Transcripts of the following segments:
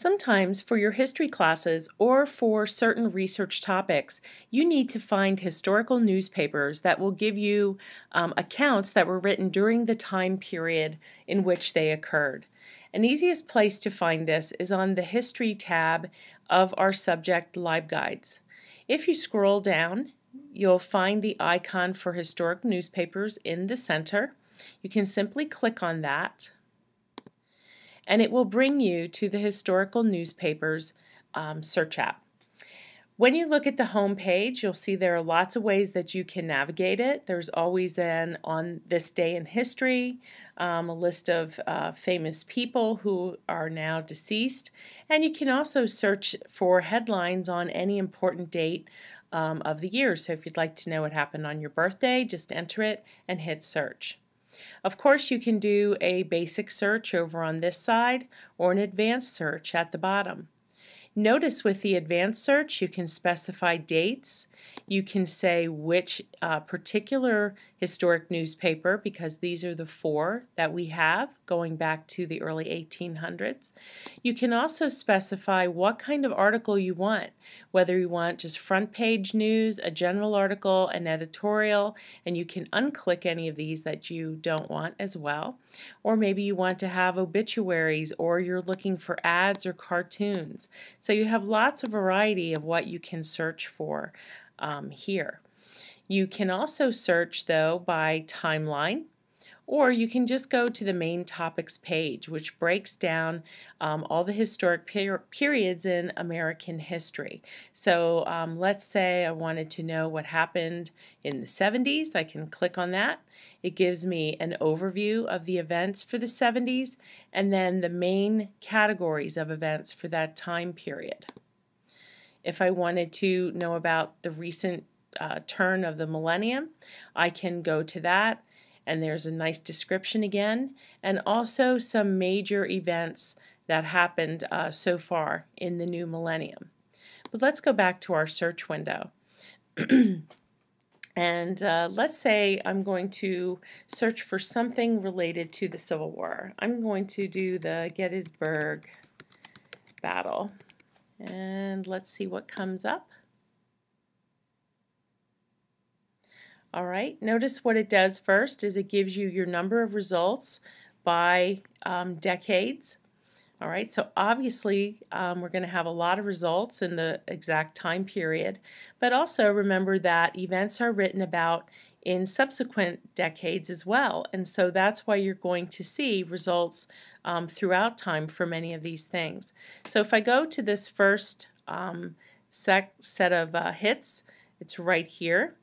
Sometimes for your history classes or for certain research topics, you need to find historical newspapers that will give you accounts that were written during the time period in which they occurred. An easiest place to find this is on the History tab of our subject LibGuides. If you scroll down, you'll find the icon for historic newspapers in the center. You can simply click on that, and it will bring you to the historical newspapers search app. When you look at the home page, you'll see there are lots of ways that you can navigate it. There's always an on this day in history, a list of famous people who are now deceased, and you can also search for headlines on any important date of the year. So if you'd like to know what happened on your birthday, just enter it and hit search. Of course, you can do a basic search over on this side or an advanced search at the bottom. Notice with the advanced search, you can specify dates. You can say which particular historic newspaper, because these are the four that we have going back to the early 1800s. You can also specify what kind of article you want, whether you want just front page news, a general article, an editorial, and you can unclick any of these that you don't want as well. Or maybe you want to have obituaries, or you're looking for ads or cartoons. So you have lots of variety of what you can search for here. You can also search though by timeline, or you can just go to the main topics page, which breaks down all the historic periods in American history. So let's say I wanted to know what happened in the 70s. I can click on that. It gives me an overview of the events for the 70s and then the main categories of events for that time period. If I wanted to know about the recent turn of the millennium, I can go to that, and there's a nice description again, and also some major events that happened so far in the new millennium. But let's go back to our search window. And let's say I'm going to search for something related to the Civil War. I'm going to do the Gettysburg battle. And let's see what comes up. All right, notice what it does first is it gives you your number of results by decades. All right, so obviously we're going to have a lot of results in the exact time period, but also remember that events are written about in subsequent decades as well, and so that's why you're going to see results throughout time for many of these things. So if I go to this first set of hits, it's right here.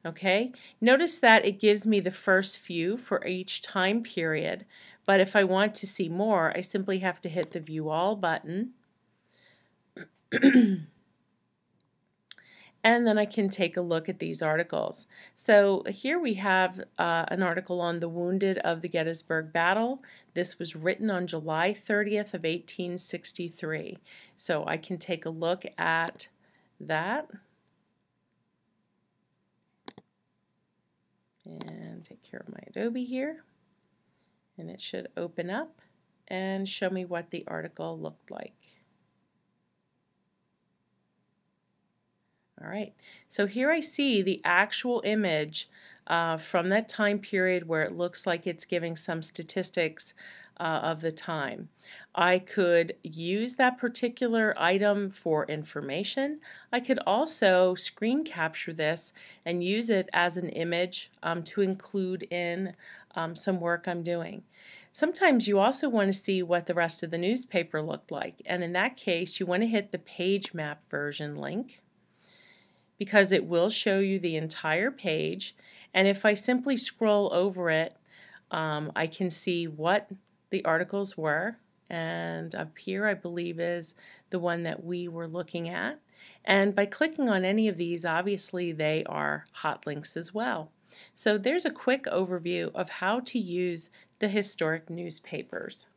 Okay, notice that it gives me the first few for each time period, but if I want to see more, I simply have to hit the View All button. And then I can take a look at these articles. So here we have an article on the wounded of the Gettysburg Battle. This was written on July 30th of 1863. So I can take a look at that. And take care of my Adobe here. And it should open up and show me what the article looked like. All right, so here I see the actual image from that time period where it looks like it's giving some statistics of the time. I could use that particular item for information. I could also screen capture this and use it as an image to include in some work I'm doing. Sometimes you also want to see what the rest of the newspaper looked like, and in that case you want to hit the page map version link, because it will show you the entire page, and if I simply scroll over it, I can see what the articles were, and up here I believe is the one that we were looking at, and by clicking on any of these, obviously they are hot links as well. So there's a quick overview of how to use the historic newspapers.